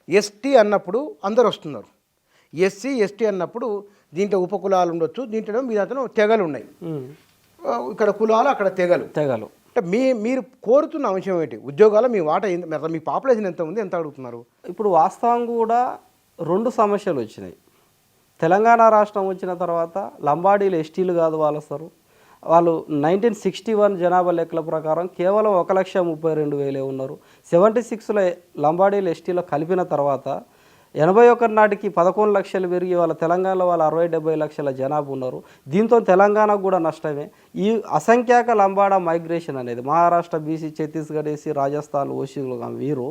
ST అన్నప్పుడు అందరు వస్తున్నారు, ఎస్సీ ఎస్టీ అన్నప్పుడు దీంట్లో ఉపకులాలు ఉండొచ్చు, దీంట్లో మీ అతను తెగలు ఉన్నాయి, ఇక్కడ కులాలు అక్కడ తెగలు అంటే మీరు కోరుతున్న అంశం ఏంటి? ఉద్యోగాలు మీ వాటా మీ పాపులేషన్ ఎంత ఉంది, ఎంత అడుగుతున్నారు? ఇప్పుడు వాస్తవం కూడా 2 సమస్యలు వచ్చినాయి. తెలంగాణ రాష్ట్రం వచ్చిన తర్వాత లంబాడీలు ఎస్టీలు కాదు వాళ్ళు 1961 జనాభా లెక్కల ప్రకారం కేవలం 1,32,000 ఉన్నారు. 76లో లంబాడీలు ఎస్టీలో కలిపిన తర్వాత 81 నాటికి 11 లక్షలు పెరిగి వాళ్ళ తెలంగాణలో వాళ్ళు 60-70 లక్షల జనాభా ఉన్నారు. దీంతో తెలంగాణకు కూడా నష్టమే. ఈ అసంఖ్యాక లంబాడా మైగ్రేషన్ అనేది మహారాష్ట్ర బీసీ, ఛత్తీస్గఢ్ ఏసీ, రాజస్థాన్ ఓసీలు వీరు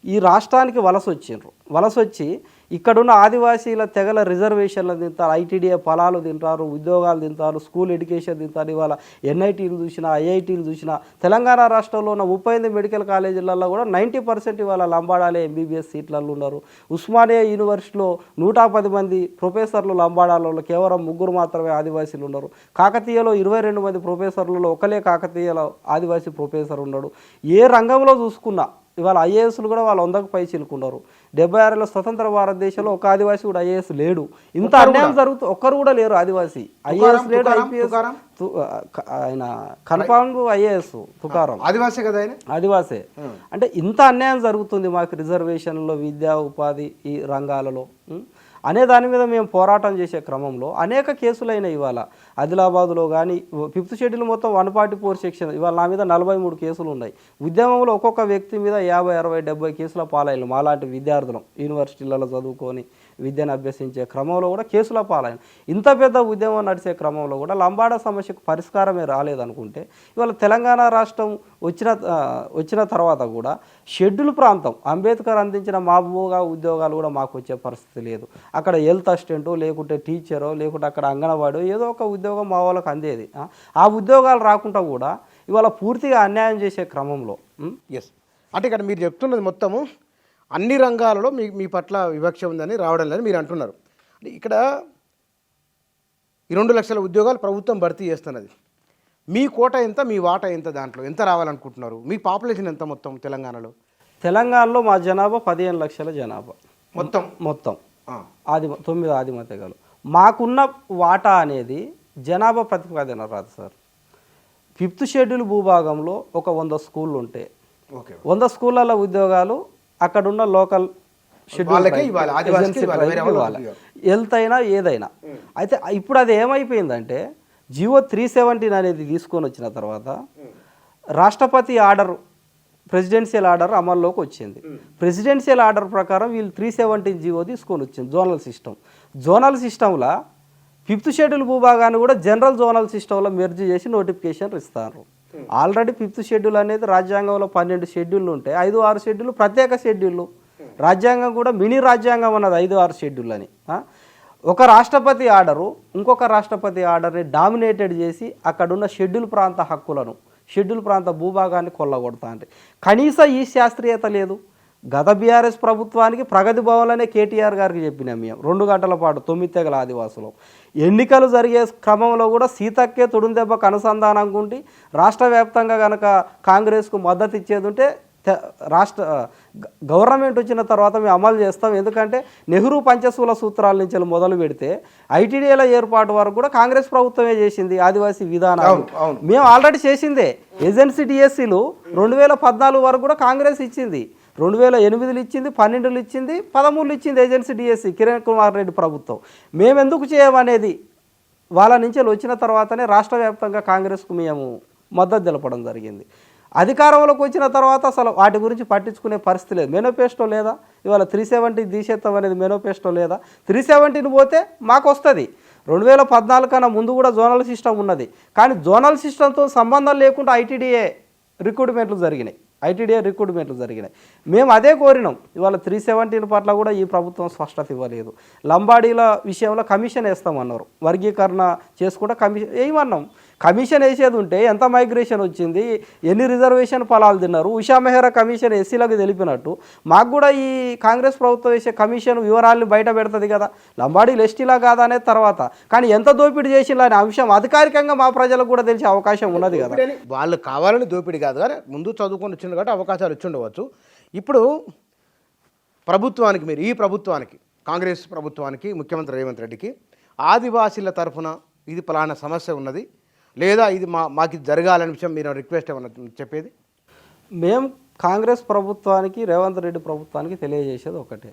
ఈ రాష్ట్రానికి వలస వచ్చి ఇక్కడున్న ఆదివాసీల తెగల రిజర్వేషన్లు తింటారు, ఐటీడీఏ ఫలాలు తింటారు, ఉద్యోగాలు తింటారు, స్కూల్ ఎడ్యుకేషన్ తింటారు. ఇవాళ ఎన్ఐటీలు చూసినా, ఐఐటీలు చూసినా తెలంగాణ రాష్ట్రంలో ఉన్న 38 మెడికల్ కాలేజీలలో కూడా 90% ఇవాళ లంబాడాలే ఎంబీబీఎస్ సీట్లలో ఉన్నారు. ఉస్మానియా యూనివర్సిటీలో 110 మంది ప్రొఫెసర్లు లంబాడాలలో కేవలం 3 మాత్రమే ఆదివాసీలు ఉన్నారు. కాకతీయలో 22 మంది ప్రొఫెసర్లలో ఒకలే కాకతీయలో ఆదివాసీ ప్రొఫెసర్ ఉన్నాడు. ఏ రంగంలో చూసుకున్నా ఇవాళ ఐఏఎస్లు కూడా వాళ్ళు 100కు పై చిలుకున్నారు. 76లో స్వతంత్ర భారతదేశంలో ఒక ఆదివాసీ కూడా ఐఏఎస్ లేడు. ఇంత అన్యాయం జరుగుతుంది, ఒక్కరు కూడా లేరు ఆదివాసీ. ఐఏఎస్ లేడు, ఐపీఎస్ ఆయన కన్ఫామ్ ఐఏఎస్ తుకారం ఆదివాసీ కదా, ఆదివాసే. అంటే ఇంత అన్యాయం జరుగుతుంది మాకు రిజర్వేషన్లో, విద్యా ఉపాధి ఈ రంగాలలో అనే దాని మీద మేము పోరాటం చేసే క్రమంలో అనేక కేసులైన ఇవాళ ఆదిలాబాద్లో కానీ 5th షెడ్యూల్ మొత్తం 144 సెక్షన్, ఇవాళ నా మీద 43 కేసులు ఉన్నాయి. ఉద్యమంలో ఒక్కొక్క వ్యక్తి మీద 50, 60, 70 కేసుల పాలైన మాలాంటి విద్యార్థులం యూనివర్సిటీలలో చదువుకొని విద్యను అభ్యసించే క్రమంలో కూడా కేసుల పాలైన. ఇంత పెద్ద ఉద్యమం నడిచే క్రమంలో కూడా లంబాడా సమస్యకు పరిష్కారమే రాలేదనుకుంటే ఇవాళ తెలంగాణ రాష్ట్రం వచ్చిన తర్వాత కూడా షెడ్యూల్ ప్రాంతం అంబేద్కర్ అందించిన మామూలుగా ఉద్యోగాలు కూడా మాకు వచ్చే పరిస్థితి లేదు. అక్కడ హెల్త్ అసిస్టెంటో లేకుంటే టీచరో లేకుంటే అక్కడ అంగన్వాడో ఏదో ఒక ఉద్యోగం మా వాళ్ళకి అందేది. ఆ ఉద్యోగాలు రాకుండా కూడా ఇవాళ పూర్తిగా అన్యాయం చేసే క్రమంలో ఎస్ అంటే ఇక్కడ మీరు చెప్తున్నది మొత్తము అన్ని రంగాలలో మీ పట్ల వివక్ష ఉందని రావడం లేదని మీరు అంటున్నారు. ఇక్కడ ఈ 2 లక్షల ఉద్యోగాలు ప్రభుత్వం భర్తీ చేస్తున్నది. మీ కోట ఎంత, మీ వాటా ఎంత, దాంట్లో ఎంత రావాలనుకుంటున్నారు? మీ పాపులేషన్ ఎంత మొత్తం తెలంగాణలో మా జనాభా 15 లక్షల జనాభా మొత్తం 9 ఆదిమ తెగలు. మాకున్న వాటా అనేది జనాభా ప్రతిపాదన రాదు సార్. 5th షెడ్యూల్ భూభాగంలో ఒక 100 స్కూళ్ళు ఉంటే 100 స్కూళ్ళ ఉద్యోగాలు అక్కడున్న లోకల్ షెడ్యూల్ హెల్త్ అయినా ఏదైనా. అయితే ఇప్పుడు అది ఏమైపోయిందంటే జియో 317 అనేది తీసుకొని వచ్చిన తర్వాత రాష్ట్రపతి ఆర్డర్, ప్రెసిడెన్షియల్ ఆర్డర్ అమల్లోకి వచ్చింది. ప్రెసిడెన్షియల్ ఆర్డర్ ప్రకారం వీళ్ళు 317 జియో తీసుకొని వచ్చింది. జోనల్ సిస్టంలో 5th షెడ్యూల్ భూభాగాన్ని కూడా జనరల్ జోనల్ సిస్టంలో మెర్జ్ చేసి నోటిఫికేషన్ ఇస్తారు. ఆల్రెడీ 5th షెడ్యూల్ అనేది రాజ్యాంగంలో 12 షెడ్యూళ్ళు ఉంటాయి. 5-6 షెడ్యూల్ ప్రత్యేక షెడ్యూళ్ళు. రాజ్యాంగం కూడా మినీ రాజ్యాంగం అన్నది 5-6 షెడ్యూల్ అని. ఒక రాష్ట్రపతి ఆర్డరు ఇంకొక రాష్ట్రపతి ఆర్డర్ని డామినేటెడ్ చేసి అక్కడున్న షెడ్యూల్ ప్రాంత హక్కులను, షెడ్యూల్ ప్రాంత భూభాగాన్ని కొల్లగొడతా అంటే కనీస ఈ శాస్త్రీయత లేదు. గత బీఆర్ఎస్ ప్రభుత్వానికి ప్రగతి భవన్లోనే కేటీఆర్ గారికి చెప్పినాం మేము 2 గంటల పాటు 9 తెగల ఆదివాసులు. ఎన్నికలు జరిగే క్రమంలో కూడా సీతక్కే తుడుందెబ్బకు అనుసంధానంగా ఉండి రాష్ట్ర వ్యాప్తంగా కనుక కాంగ్రెస్కు మద్దతు ఇచ్చేది ఉంటే గవర్నమెంట్ వచ్చిన తర్వాత మేము అమలు చేస్తాం. ఎందుకంటే నెహ్రూ పంచశూల సూత్రాల నుంచి మొదలు పెడితే ఐటీడీఏల ఏర్పాటు వరకు కూడా కాంగ్రెస్ ప్రభుత్వమే చేసింది. ఆదివాసీ విధానాలు మేము ఆల్రెడీ చేసిందే. ఏజెన్సీ డిఎస్సీలు 2014 వరకు కూడా కాంగ్రెస్ ఇచ్చింది. 2008 ఇచ్చింది, 12 ఇచ్చింది, 13 ఇచ్చింది ఏజెన్సీ డిఎస్సీ కిరణ్ కుమార్ రెడ్డి ప్రభుత్వం. మేము ఎందుకు చేయమనేది వాళ్ళ నుంచి వచ్చిన తర్వాతనే రాష్ట్ర వ్యాప్తంగా కాంగ్రెస్కు మేము మద్దతు తెలపడం జరిగింది. అధికారంలోకి వచ్చిన తర్వాత అసలు వాటి గురించి పట్టించుకునే పరిస్థితి లేదు. మేనిఫెస్టో లేదా? ఇవాళ 370 తీసేస్తాం అనేది మేనిఫెస్టో లేదా? 370 పోతే మాకు వస్తుంది. 2014 కన్నా ముందు కూడా జోనల్ సిస్టమ్ ఉన్నది. కానీ జోనల్ సిస్టంతో సంబంధం లేకుండా ఐటీడీఏ రిక్రూట్మెంట్లు జరిగినాయి. మేము అదే కోరినాం. ఇవాళ 317 పట్ల కూడా ఈ ప్రభుత్వం స్పష్టత ఇవ్వలేదు. లంబాడీల విషయంలో కమిషన్ వేస్తామన్నారు. వర్గీకరణ చేసుకుంటే కమిషన్ వేయమన్నాం. కమిషన్ వేసేది ఉంటే ఎంత మైగ్రేషన్ వచ్చింది, ఎన్ని రిజర్వేషన్ ఫలాలు తిన్నారు, ఉషా మెహ్రా కమిషన్ ఎస్సీలకు తెలిపినట్టు మాకు కూడా ఈ కాంగ్రెస్ ప్రభుత్వం వేసే కమిషన్ వివరాలను బయట పెడుతుంది కదా. లంబాడీలు ఎస్టీలా కాదా అనేది తర్వాత, కానీ ఎంత దోపిడీ చేసిందా అనే అంశం అధికారికంగా మా ప్రజలకు కూడా తెలిసే అవకాశం ఉన్నది కదా. వాళ్ళు కావాలని దోపిడీ కాదు కానీ ముందు చదువుకొని వచ్చింది కాబట్టి అవకాశాలు వచ్చి ఉండవచ్చు. ఇప్పుడు ప్రభుత్వానికి మీరు ఈ ప్రభుత్వానికి కాంగ్రెస్ ప్రభుత్వానికి ముఖ్యమంత్రి రేవంత్ రెడ్డికి ఆదివాసీల తరఫున ఇది పలానా సమస్య ఉన్నది లేదా ఇది మాకు ఇది జరగాలనే విషయం మీరు రిక్వెస్ట్ ఏమన్నా చెప్పేది? మేము కాంగ్రెస్ ప్రభుత్వానికి రేవంత్ రెడ్డి ప్రభుత్వానికి తెలియజేసేది ఒకటే,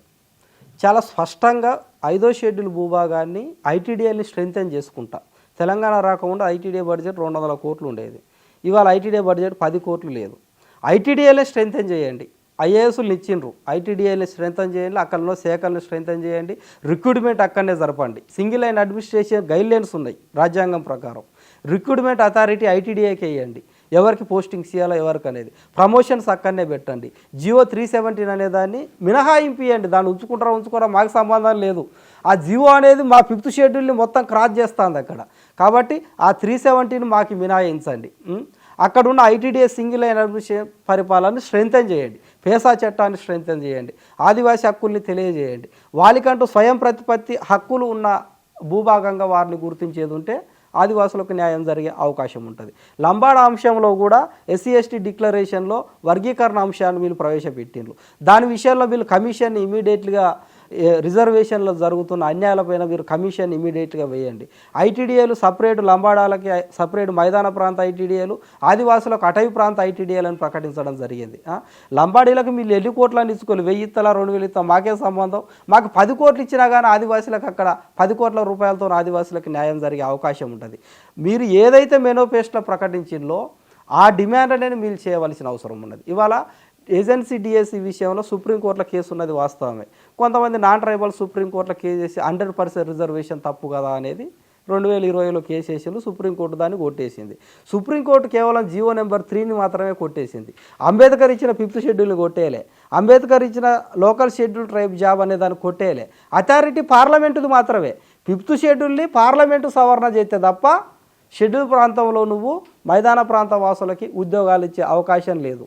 చాలా స్పష్టంగా 5వ షెడ్యూల్ భూభాగాన్ని ఐటీడీఏని స్ట్రెంగ్తెన్ చేసుకుంటా. తెలంగాణ రాకుండా ఐటీడీఏ బడ్జెట్ 200 కోట్లు ఉండేది, ఇవాళ ఐటీడీఏ బడ్జెట్ 10 కోట్లు లేదు. ఐటీడీఏలే స్ట్రెంగ్తెన్ చేయండి, ఐఏఎస్లు ఇచ్చిండ్రు, ఐటీడీఏని స్ట్రెంగ్తెన్ చేయండి, అక్కడలో శాఖలను స్ట్రెంగ్తెన్ చేయండి, రిక్రూట్మెంట్ అక్కడనే జరపండి. సింగిల్ లైన్ అడ్మినిస్ట్రేషన్ గైడ్లైన్స్ ఉన్నాయి రాజ్యాంగం ప్రకారం, రిక్రూట్మెంట్ అథారిటీ ఐటీడీఏకి వేయండి, ఎవరికి పోస్టింగ్స్ ఇవ్వాలో ఎవరికి అనేది, ప్రమోషన్స్ అక్కడనే పెట్టండి. జియో 317 అనే దాన్ని మినహాయింపు ఇవ్వండి, దాన్ని ఉంచుకోరా మాకు సంబంధం లేదు. ఆ జియో అనేది మా 5th షెడ్యూల్ని మొత్తం క్రాస్ చేస్తుంది అక్కడ, కాబట్టి ఆ 317 మాకు మినహాయించండి. అక్కడున్న ఐటీడీఏ సింగిల్ లైన్ అడ్మినిస్ట్రేషన్ పరిపాలనని స్ట్రెంగ్తెన్ చేయండి, పేసా చట్టాన్ని స్ట్రెంగ్తెన్ చేయండి, ఆదివాసీ హక్కుల్ని తెలియజేయండి, వాళ్ళకంటూ స్వయం ప్రతిపత్తి హక్కులు ఉన్న భూభాగంగా వారిని గుర్తించేది ఉంటే ఆదివాసులకు న్యాయం జరిగే అవకాశం ఉంటుంది. లంబాడ అంశంలో కూడా ఎస్సీ ఎస్టీ డిక్లరేషన్లో వర్గీకరణ అంశాన్ని వీళ్ళు ప్రవేశపెట్టిండ్రు. దాని విషయంలో వీళ్ళు కమిషన్ని ఇమీడియట్గా రిజర్వేషన్లో జరుగుతున్న అన్యాయాలపైన మీరు కమిషన్ ఇమీడియట్గా వేయండి. ఐటీడీఏలు సపరేట్, లంబాడాలకి సపరేట్ మైదాన ప్రాంత ఐటీడీఏలు, ఆదివాసులకు అటవీ ప్రాంత ఐటీడీఏలను ప్రకటించడం జరిగింది. లంబాడీలకు మీరు 10 కోట్లని ఇచ్చుకోవాలి, 1000 ఇత్తలా 2000 ఇస్తా మాకే సంబంధం, మాకు 10 కోట్లు ఇచ్చినా కానీ ఆదివాసులకు అక్కడ 10 కోట్ల రూపాయలతో ఆదివాసులకు న్యాయం జరిగే అవకాశం ఉంటుంది. మీరు ఏదైతే మేనిఫెస్టోలో ప్రకటించిందో ఆ డిమాండ్ అనేది మీరు చేయవలసిన అవసరం ఉన్నది. ఇవాళ ఏజెన్సీ డిఎస్సి విషయంలో సుప్రీంకోర్టులో కేసు ఉన్నది వాస్తవమే, కొంతమంది నాన్ ట్రైబల్ సుప్రీంకోర్టులో కేసు చేసి 100% రిజర్వేషన్ తప్పు కదా అనేది 2020లో కేసు వేసింది, సుప్రీంకోర్టు దాన్ని కొట్టేసింది. సుప్రీంకోర్టు కేవలం జీవో నెంబర్ 3ని మాత్రమే కొట్టేసింది, అంబేద్కర్ ఇచ్చిన 5th షెడ్యూల్ని కొట్టేయలే, అంబేద్కర్ ఇచ్చిన లోకల్ షెడ్యూల్ ట్రైబ్ జాబ్ అనే దాన్ని కొట్టేయలే. అథారిటీ పార్లమెంటుది మాత్రమే, 5th షెడ్యూల్ని పార్లమెంటు సవరణ చేస్తే తప్ప షెడ్యూల్ ప్రాంతంలో నువ్వు మైదాన ప్రాంత వాసులకి ఉద్యోగాలు ఇచ్చే అవకాశం లేదు.